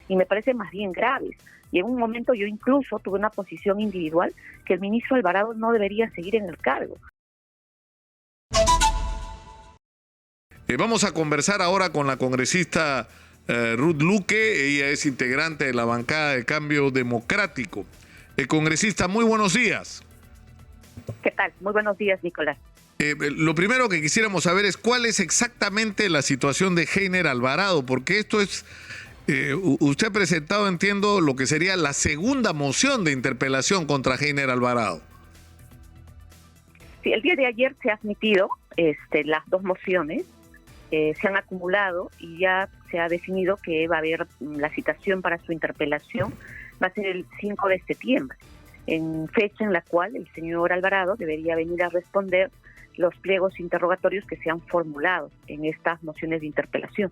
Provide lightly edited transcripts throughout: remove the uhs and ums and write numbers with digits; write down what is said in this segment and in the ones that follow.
y me parecen más bien graves. Y en un momento yo incluso tuve una posición individual que el ministro Alvarado no debería seguir en el cargo. Vamos a conversar ahora con la congresista Ruth Luque. Ella es integrante de la bancada de Cambio Democrático. Congresista, muy buenos días. ¿Qué tal? Muy buenos días, Nicolás. Lo primero que quisiéramos saber es cuál es exactamente la situación de Heiner Alvarado, porque esto es, usted ha presentado, entiendo, lo que sería la segunda moción de interpelación contra Heiner Alvarado. Sí, el día de ayer se ha admitido las dos mociones, se han acumulado y ya se ha definido que va a haber la citación para su interpelación, va a ser el 5 de septiembre, en fecha en la cual el señor Alvarado debería venir a responder los pliegos interrogatorios que se han formulado en estas mociones de interpelación.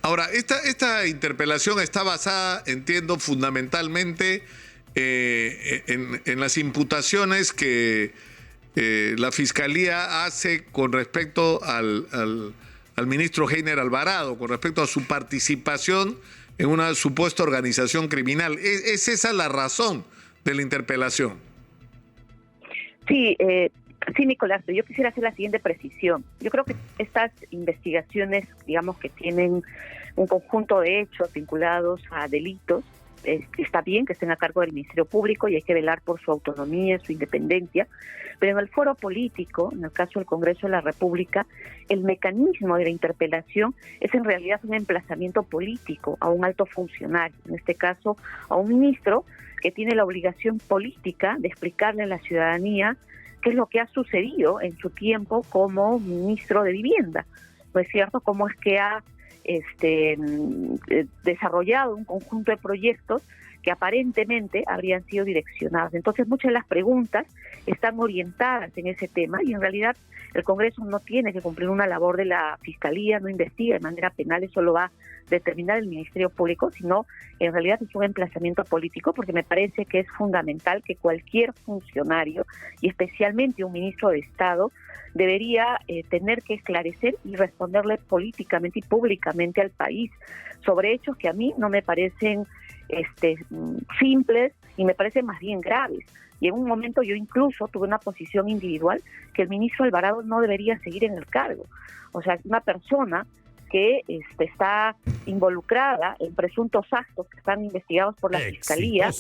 Ahora, esta interpelación está basada, entiendo, fundamentalmente en las imputaciones que la Fiscalía hace con respecto al ministro Heiner Alvarado, con respecto a su participación en una supuesta organización criminal. ¿Es esa la razón de la interpelación? Sí, sí, Nicolás, yo quisiera hacer la siguiente precisión. Yo creo que estas investigaciones, digamos, que tienen un conjunto de hechos vinculados a delitos, está bien que estén a cargo del Ministerio Público y hay que velar por su autonomía, su independencia, pero en el foro político, en el caso del Congreso de la República, el mecanismo de la interpelación es en realidad un emplazamiento político a un alto funcionario, en este caso a un ministro que tiene la obligación política de explicarle a la ciudadanía qué es lo que ha sucedido en su tiempo como ministro de Vivienda, ¿no es cierto? Cómo es que ha desarrollado un conjunto de proyectos que aparentemente habrían sido direccionados. Entonces muchas de las preguntas están orientadas en ese tema y en realidad el Congreso no tiene que cumplir una labor de la Fiscalía, no investiga de manera penal, eso lo va a determinar el Ministerio Público, sino en realidad es un emplazamiento político, porque me parece que es fundamental que cualquier funcionario, y especialmente un ministro de Estado, debería tener que esclarecer y responderle políticamente y públicamente al país sobre hechos que a mí no me parecen simples y me parecen más bien graves. Y en un momento yo incluso tuve una posición individual que el ministro Alvarado no debería seguir en el cargo. O sea, una persona que está involucrada en presuntos actos que están investigados por la Fiscalía,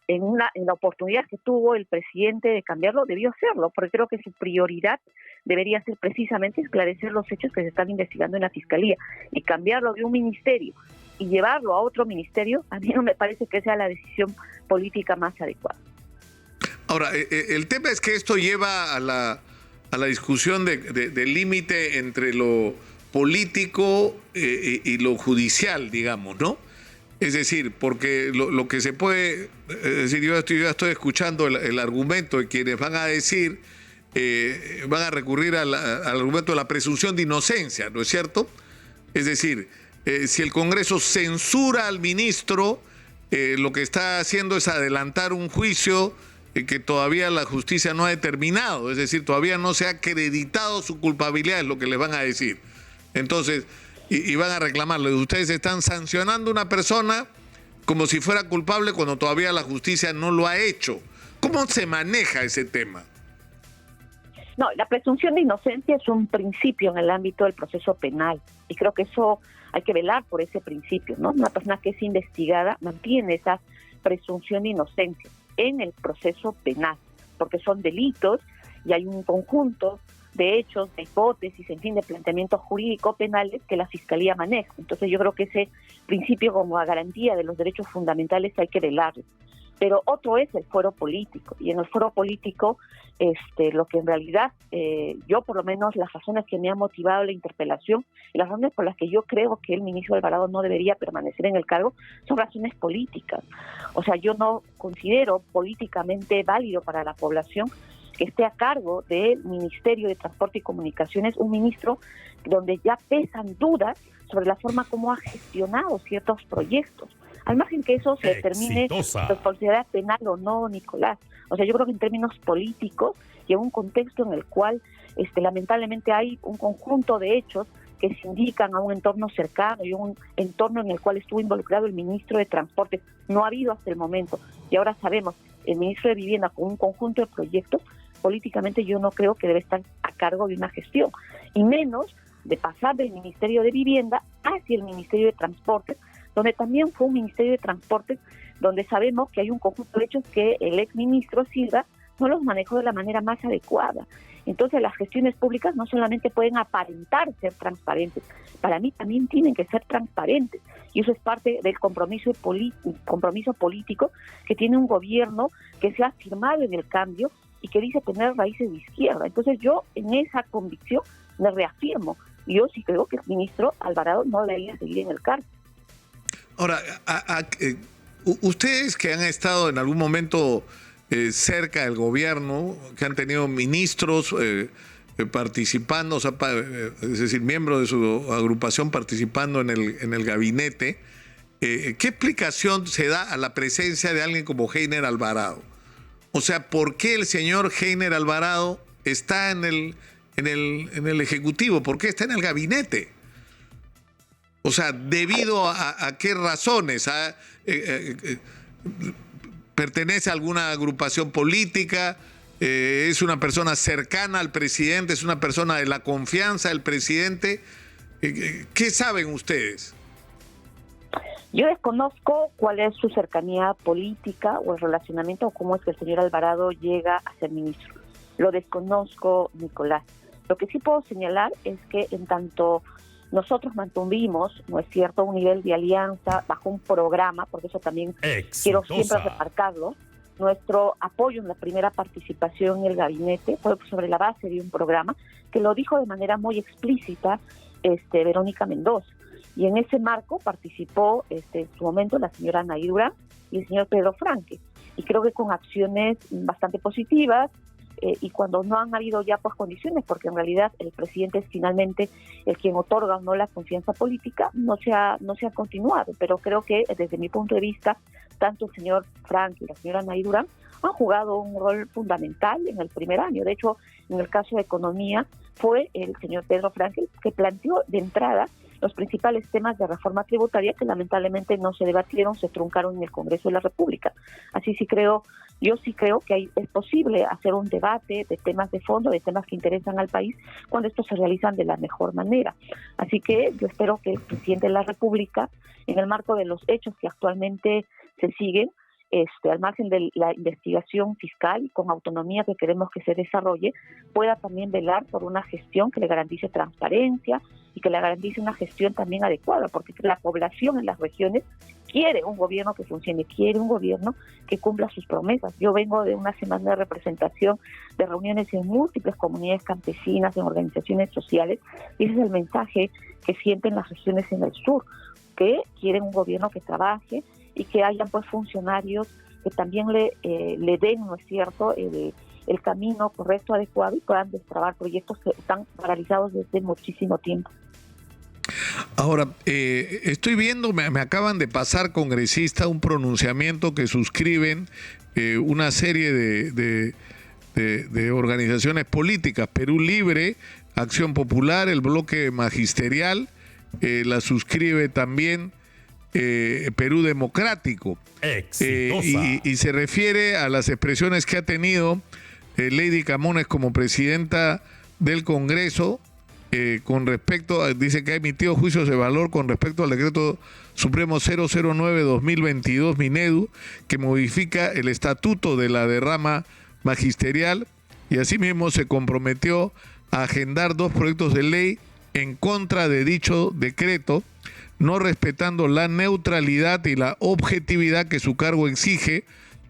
en la oportunidad que tuvo el presidente de cambiarlo, debió hacerlo, porque creo que su prioridad debería ser precisamente esclarecer los hechos que se están investigando en la Fiscalía, y cambiarlo de un ministerio y llevarlo a otro ministerio, a mí no me parece que sea la decisión política más adecuada. Ahora, el tema es que esto lleva a la discusión del límite entre lo político y lo judicial, digamos, ¿no? Es decir, porque lo que se puede, es decir, yo estoy escuchando el argumento de quienes van a decir, van a recurrir al argumento de la presunción de inocencia, ¿no es cierto? Es decir, si el Congreso censura al ministro, lo que está haciendo es adelantar un juicio que todavía la justicia no ha determinado, es decir, todavía no se ha acreditado su culpabilidad, es lo que les van a decir. Entonces, y van a reclamarle, ustedes están sancionando a una persona como si fuera culpable cuando todavía la justicia no lo ha hecho. ¿Cómo se maneja ese tema? No, la presunción de inocencia es un principio en el ámbito del proceso penal y creo que eso hay que velar por ese principio, ¿no? Una persona que es investigada mantiene esa presunción de inocencia en el proceso penal, porque son delitos y hay un conjunto de hechos, de hipótesis, en fin, de planteamientos jurídicos penales que la Fiscalía maneja. Entonces yo creo que ese principio como a garantía de los derechos fundamentales hay que velarlo. Pero otro es el foro político, y en el foro político lo que en realidad yo, por lo menos, las razones que me han motivado la interpelación y las razones por las que yo creo que el ministro Alvarado no debería permanecer en el cargo son razones políticas. O sea, yo no considero políticamente válido para la población que esté a cargo del Ministerio de Transporte y Comunicaciones un ministro donde ya pesan dudas sobre la forma como ha gestionado ciertos proyectos. Al margen que eso se determine responsabilidad penal o no, Nicolás. O sea, yo creo que en términos políticos y en un contexto en el cual lamentablemente hay un conjunto de hechos que se indican a un entorno cercano y un entorno en el cual estuvo involucrado el ministro de Transportes. No ha habido hasta el momento. Y ahora sabemos, el ministro de Vivienda con un conjunto de proyectos, políticamente yo no creo que debe estar a cargo de una gestión. Y menos de pasar del Ministerio de Vivienda hacia el Ministerio de Transportes, donde también fue un Ministerio de Transportes donde sabemos que hay un conjunto de hechos que el exministro Silva no los manejó de la manera más adecuada. Entonces las gestiones públicas no solamente pueden aparentar ser transparentes, para mí también tienen que ser transparentes, y eso es parte del compromiso político que tiene un gobierno que se ha firmado en el cambio y que dice tener raíces de izquierda. Entonces yo en esa convicción me reafirmo. Yo sí creo que el ministro Alvarado no debería seguir en el cargo. Ahora, ustedes que han estado en algún momento cerca del gobierno, que han tenido ministros participando, o sea, es decir, miembros de su agrupación participando en el gabinete, ¿qué explicación se da a la presencia de alguien como Heiner Alvarado? O sea, ¿por qué el señor Heiner Alvarado está en el Ejecutivo? ¿Por qué está en el gabinete? O sea, ¿debido a qué razones? ¿Pertenece a alguna agrupación política? ¿Es una persona cercana al presidente? ¿Es una persona de la confianza del presidente? ¿Qué saben ustedes? Yo desconozco cuál es su cercanía política o el relacionamiento o cómo es que el señor Alvarado llega a ser ministro. Lo desconozco, Nicolás. Lo que sí puedo señalar es que en tanto nosotros mantuvimos, ¿no es cierto?, un nivel de alianza bajo un programa, porque eso también quiero siempre remarcarlo. Nuestro apoyo en la primera participación en el gabinete fue sobre la base de un programa que lo dijo de manera muy explícita Verónica Mendoza. Y en ese marco participó en su momento la señora Anaí Durán y el señor Pedro Franque. Y creo que con acciones bastante positivas, y cuando no han habido ya pues condiciones, porque en realidad el presidente es finalmente el quien otorga o no la confianza política, no se ha continuado. Pero creo que desde mi punto de vista, tanto el señor Frank y la señora Anaí Durán han jugado un rol fundamental en el primer año. De hecho, en el caso de economía, fue el señor Pedro Frank el que planteó de entrada los principales temas de reforma tributaria que lamentablemente no se debatieron, se truncaron en el Congreso de la República. Yo sí creo que es posible hacer un debate de temas de fondo, de temas que interesan al país, cuando estos se realizan de la mejor manera. Así que yo espero que el presidente de la República, en el marco de los hechos que actualmente se siguen, al margen de la investigación fiscal y con autonomía que queremos que se desarrolle, pueda también velar por una gestión que le garantice transparencia y que le garantice una gestión también adecuada, porque la población en las regiones quiere un gobierno que funcione, quiere un gobierno que cumpla sus promesas. Yo vengo de una semana de representación, de reuniones en múltiples comunidades campesinas, en organizaciones sociales, y ese es el mensaje que sienten las regiones en el sur, que quieren un gobierno que trabaje y que haya pues funcionarios que también le den, ¿no es cierto?, el camino correcto, adecuado, y puedan destrabar proyectos que están paralizados desde muchísimo tiempo. Ahora, estoy viendo, me acaban de pasar, congresista, un pronunciamiento que suscriben una serie de organizaciones políticas: Perú Libre, Acción Popular, el Bloque Magisterial, la suscribe también Perú Democrático, y se refiere a las expresiones que ha tenido Lady Camones como presidenta del Congreso con respecto dice que ha emitido juicios de valor con respecto al decreto supremo 009-2022 Minedu, que modifica el estatuto de la derrama magisterial, y asimismo se comprometió a agendar 2 proyectos de ley en contra de dicho decreto, no respetando la neutralidad y la objetividad que su cargo exige,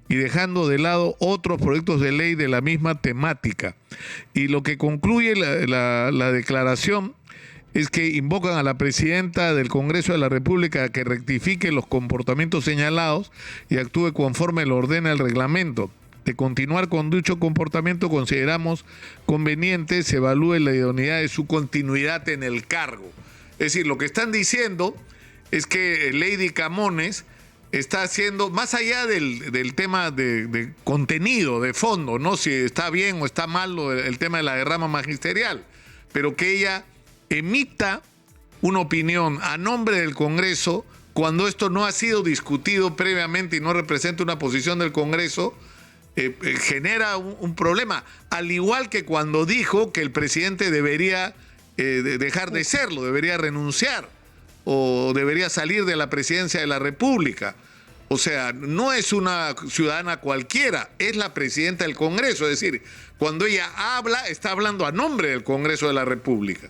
y dejando de lado otros proyectos de ley de la misma temática. Y lo que concluye la declaración es que invocan a la presidenta del Congreso de la República a que rectifique los comportamientos señalados y actúe conforme lo ordena el reglamento. De continuar con dicho comportamiento, consideramos conveniente se evalúe la idoneidad de su continuidad en el cargo. Es decir, lo que están diciendo es que Lady Camones está haciendo, más allá del tema de contenido, de fondo, ¿no?, si está bien o está mal el tema de la derrama magisterial, pero que ella emita una opinión a nombre del Congreso cuando esto no ha sido discutido previamente y no representa una posición del Congreso, genera un problema. Al igual que cuando dijo que el presidente debería dejar de serlo, debería renunciar o debería salir de la presidencia de la República. O sea, no es una ciudadana cualquiera, es la presidenta del Congreso. Es decir, cuando ella habla, está hablando a nombre del Congreso de la República.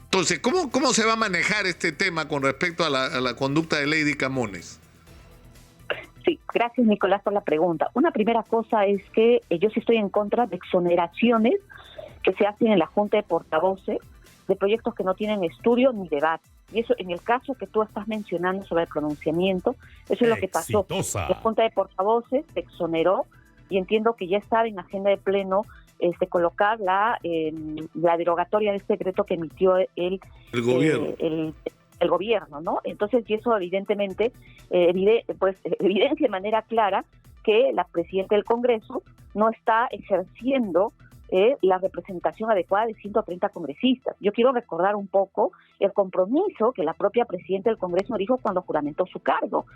Entonces, ¿cómo se va a manejar este tema con respecto a la conducta de Lady Camones? Sí, gracias Nicolás por la pregunta. Una primera cosa es que yo sí estoy en contra de exoneraciones que se hacen en la Junta de Portavoces de proyectos que no tienen estudio ni debate. Y eso, en el caso que tú estás mencionando sobre el pronunciamiento, eso es lo que pasó. La Junta de Portavoces se exoneró y entiendo que ya estaba en agenda de pleno colocar la derogatoria de este decreto que emitió el gobierno. El gobierno, ¿no? Entonces, y eso evidentemente evidencia de manera clara que la presidenta del Congreso no está ejerciendo la representación adecuada de 130 congresistas. Yo quiero recordar un poco el compromiso que la propia presidenta del Congreso dijo cuando juramentó su cargo,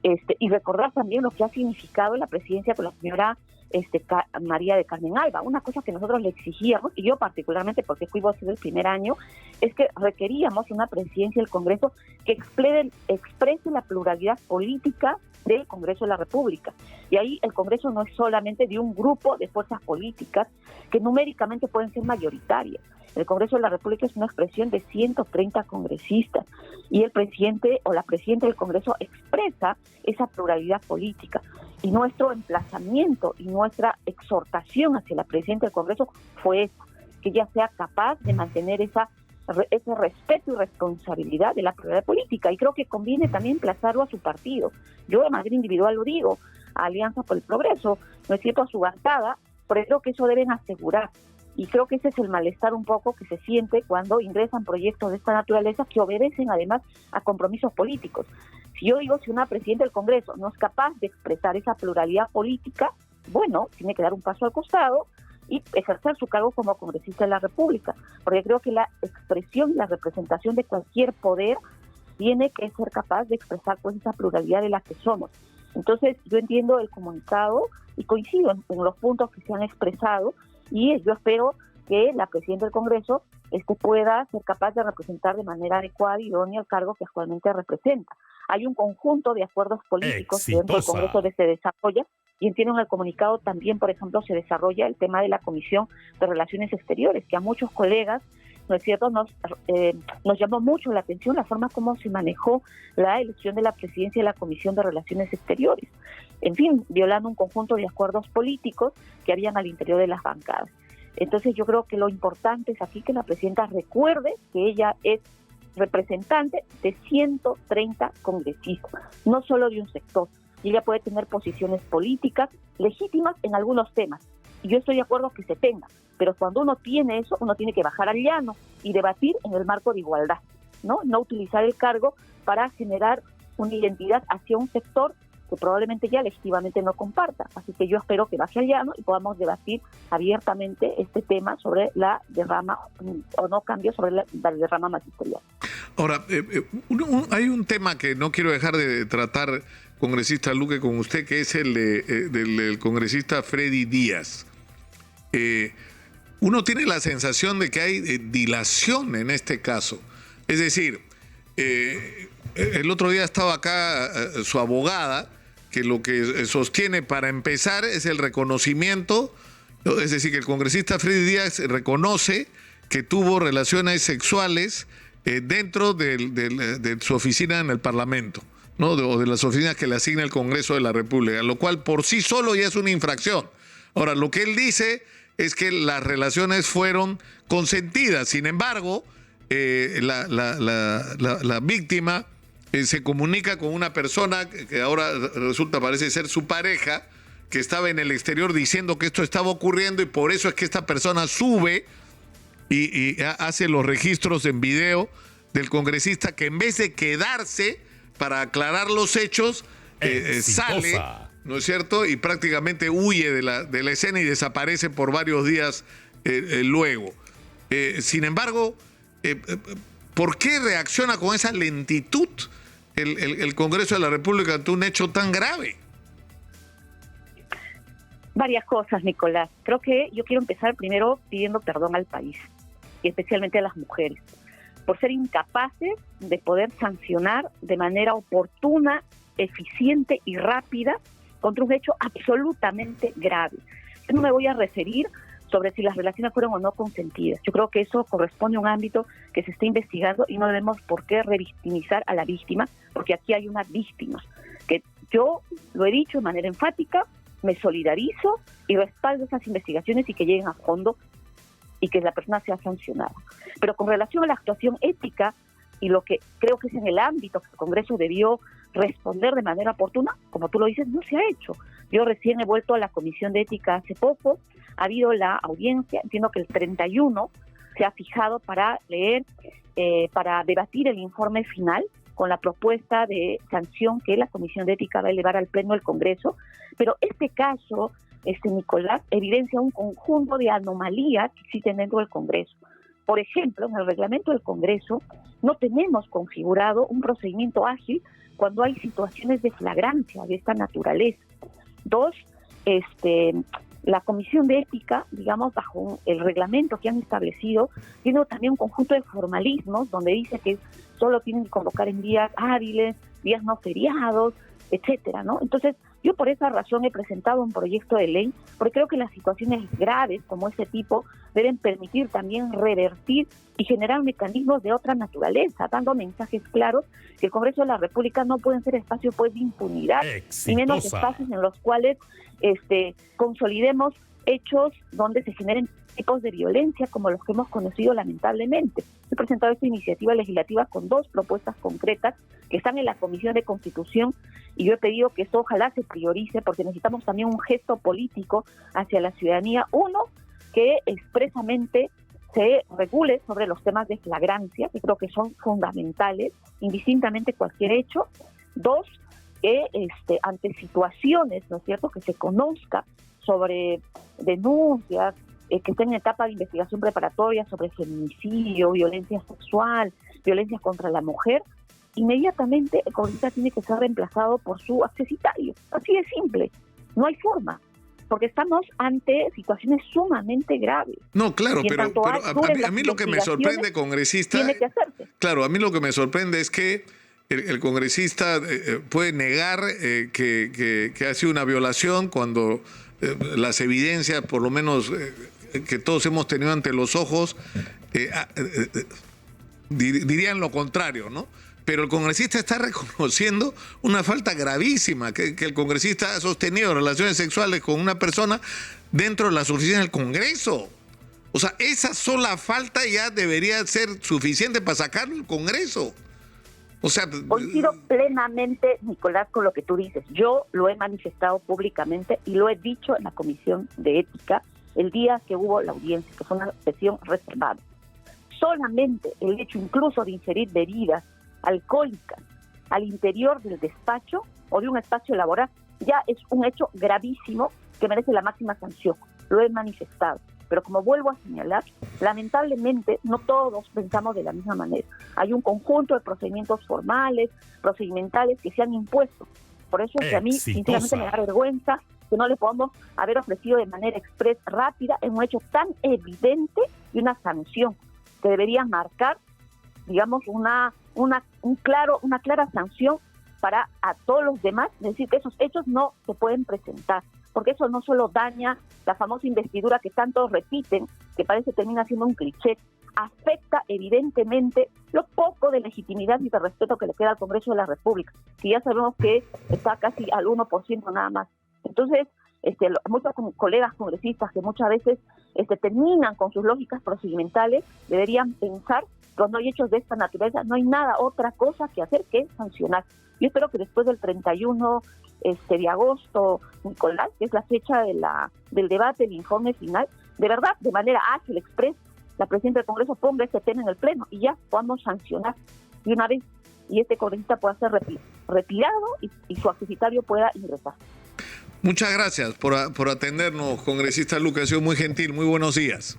y recordar también lo que ha significado la presidencia con la señora María de Carmen Alba. Una cosa que nosotros le exigíamos, y yo particularmente porque fui voz del primer año, es que requeríamos una presidencia del Congreso que exprese la pluralidad política del Congreso de la República. Y ahí el Congreso no es solamente de un grupo de fuerzas políticas que numéricamente pueden ser mayoritarias. El Congreso de la República es una expresión de 130 congresistas y el presidente o la presidenta del Congreso expresa esa pluralidad política. Y nuestro emplazamiento y nuestra exhortación hacia la presidenta del Congreso fue eso, que ella sea capaz de mantener ese respeto y responsabilidad de la pluralidad política. Y creo que conviene también emplazarlo a su partido. Yo de manera individual lo digo, a Alianza por el Progreso, no es cierto, a su bancada, pero creo que eso deben asegurar. Y creo que ese es el malestar un poco que se siente cuando ingresan proyectos de esta naturaleza que obedecen además a compromisos políticos. Si yo digo, si una presidenta del Congreso no es capaz de expresar esa pluralidad política, bueno, tiene que dar un paso al costado y ejercer su cargo como congresista de la República, porque creo que la expresión y la representación de cualquier poder tiene que ser capaz de expresar pues esa pluralidad de la que somos. Entonces, yo entiendo el comunicado y coincido en los puntos que se han expresado, y yo espero que la presidenta del Congreso pueda ser capaz de representar de manera adecuada y idónea el cargo que actualmente representa. Hay un conjunto de acuerdos políticos que dentro del Congreso se desarrolla, y entiendo en el comunicado también, por ejemplo, se desarrolla el tema de la Comisión de Relaciones Exteriores, que a muchos colegas, ¿no es cierto?, nos llamó mucho la atención la forma como se manejó la elección de la presidencia de la Comisión de Relaciones Exteriores. En fin, violando un conjunto de acuerdos políticos que habían al interior de las bancadas. Entonces yo creo que lo importante es aquí que la presidenta recuerde que ella es representante de 130 congresistas, no solo de un sector. Y ella puede tener posiciones políticas legítimas en algunos temas. Y yo estoy de acuerdo que se tenga, pero cuando uno tiene eso, uno tiene que bajar al llano y debatir en el marco de igualdad, ¿no? No utilizar el cargo para generar una identidad hacia un sector que probablemente ya legítimamente no comparta. Así que yo espero que baje al llano y podamos debatir abiertamente este tema sobre la derrama o no cambio sobre la derrama magisterial. Ahora, hay un tema que no quiero dejar de tratar, congresista Luque, con usted, que es el del congresista Freddy Díaz. Uno tiene la sensación de que hay dilación en este caso. Es decir, el otro día estaba acá su abogada, que lo que sostiene para empezar es el reconocimiento, es decir, que el congresista Freddy Díaz reconoce que tuvo relaciones sexuales dentro de su oficina en el Parlamento, ¿no? O de las oficinas que le asigna el Congreso de la República, lo cual por sí solo ya es una infracción. Ahora, lo que él dice es que las relaciones fueron consentidas. Sin embargo, la víctima se comunica con una persona que ahora parece ser su pareja, que estaba en el exterior diciendo que esto estaba ocurriendo, y por eso es que esta persona sube y hace los registros en video del congresista, que en vez de quedarse para aclarar los hechos, sale, ¿no es cierto?, y prácticamente huye de la escena y desaparece por varios días luego. Sin embargo, ¿Por qué reacciona con esa lentitud el Congreso de la República ante un hecho tan grave? Varias cosas, Nicolás. Creo que yo quiero empezar primero pidiendo perdón al país, y especialmente a las mujeres, por ser incapaces de poder sancionar de manera oportuna, eficiente y rápida contra un hecho absolutamente grave. Yo no me voy a referir sobre si las relaciones fueron o no consentidas. Yo creo que eso corresponde a un ámbito que se está investigando y no debemos por qué revictimizar a la víctima, porque aquí hay una víctima, que yo lo he dicho de manera enfática, me solidarizo y respaldo esas investigaciones y que lleguen a fondo y que la persona sea sancionada. Pero con relación a la actuación ética y lo que creo que es en el ámbito que el Congreso debió responder de manera oportuna, como tú lo dices, no se ha hecho. Yo recién he vuelto a la Comisión de Ética hace poco, ha habido la audiencia, entiendo que el 31 se ha fijado para leer, para debatir el informe final con la propuesta de sanción que la Comisión de Ética va a elevar al Pleno del Congreso, pero este caso, Nicolás, evidencia un conjunto de anomalías que existen dentro del Congreso. Por ejemplo, en el reglamento del Congreso no tenemos configurado un procedimiento ágil cuando hay situaciones de flagrancia de esta naturaleza. Dos, la Comisión de Ética, digamos, bajo el reglamento que han establecido, tiene también un conjunto de formalismos donde dice que solo tienen que convocar en días hábiles, días no feriados, etcétera, ¿no? Entonces, yo por esa razón he presentado un proyecto de ley, porque creo que las situaciones graves como ese tipo deben permitir también revertir y generar mecanismos de otra naturaleza, dando mensajes claros que el Congreso de la República no puede ser espacio pues de impunidad, y menos espacios en los cuales consolidemos hechos donde se generen tipos de violencia como los que hemos conocido lamentablemente. He presentado esta iniciativa legislativa con 2 propuestas concretas que están en la Comisión de Constitución y yo he pedido que eso ojalá se priorice porque necesitamos también un gesto político hacia la ciudadanía. Uno, que expresamente se regule sobre los temas de flagrancia, que creo que son fundamentales, indistintamente cualquier hecho. 2, que ante situaciones, ¿no es cierto?, que se conozca sobre denuncias que estén en etapa de investigación preparatoria sobre feminicidio, violencia sexual, violencia contra la mujer, inmediatamente el congresista tiene que ser reemplazado por su accesitario. Así de simple, no hay forma, porque estamos ante situaciones sumamente graves. No, claro, pero a mí lo que me sorprende, congresista, tiene que hacerse. Claro, a mí lo que me sorprende es que el congresista puede negar que ha sido una violación cuando las evidencias, por lo menos que todos hemos tenido ante los ojos, dirían lo contrario, ¿no? Pero el congresista está reconociendo una falta gravísima, que el congresista ha sostenido relaciones sexuales con una persona dentro de las oficinas del Congreso. O sea, esa sola falta ya debería ser suficiente para sacarlo del Congreso. O sea, coincido plenamente, Nicolás, con lo que tú dices. Yo lo he manifestado públicamente y lo he dicho en la Comisión de Ética el día que hubo la audiencia, que fue una sesión reservada. Solamente el hecho incluso de ingerir bebidas alcohólicas al interior del despacho o de un espacio laboral ya es un hecho gravísimo que merece la máxima sanción. Lo he manifestado. Pero como vuelvo a señalar, lamentablemente no todos pensamos de la misma manera. Hay un conjunto de procedimientos formales, procedimentales que se han impuesto. Por eso es que a mí, sinceramente, me da vergüenza que no le podamos haber ofrecido de manera express, rápida, en un hecho tan evidente y una sanción que debería marcar, digamos, una clara sanción para a todos los demás, es decir, que esos hechos no se pueden presentar, porque eso no solo daña la famosa investidura que tanto repiten, que parece termina siendo un cliché, afecta evidentemente lo poco de legitimidad y de respeto que le queda al Congreso de la República, que ya sabemos que está casi al 1% nada más. Entonces, muchos colegas congresistas que muchas veces terminan con sus lógicas procedimentales deberían pensar que cuando hay hechos de esta naturaleza no hay nada otra cosa que hacer que sancionar. Yo espero que después del 31 de agosto, Nicolás, que es la fecha del debate, del informe final, de verdad, de manera ágil, express, la presidenta del Congreso ponga este tema en el Pleno y ya podamos sancionar de una vez y este congresista pueda ser retirado y su accesitario pueda ingresar. Muchas gracias por atendernos, congresista Luque, ha sido muy gentil, muy buenos días.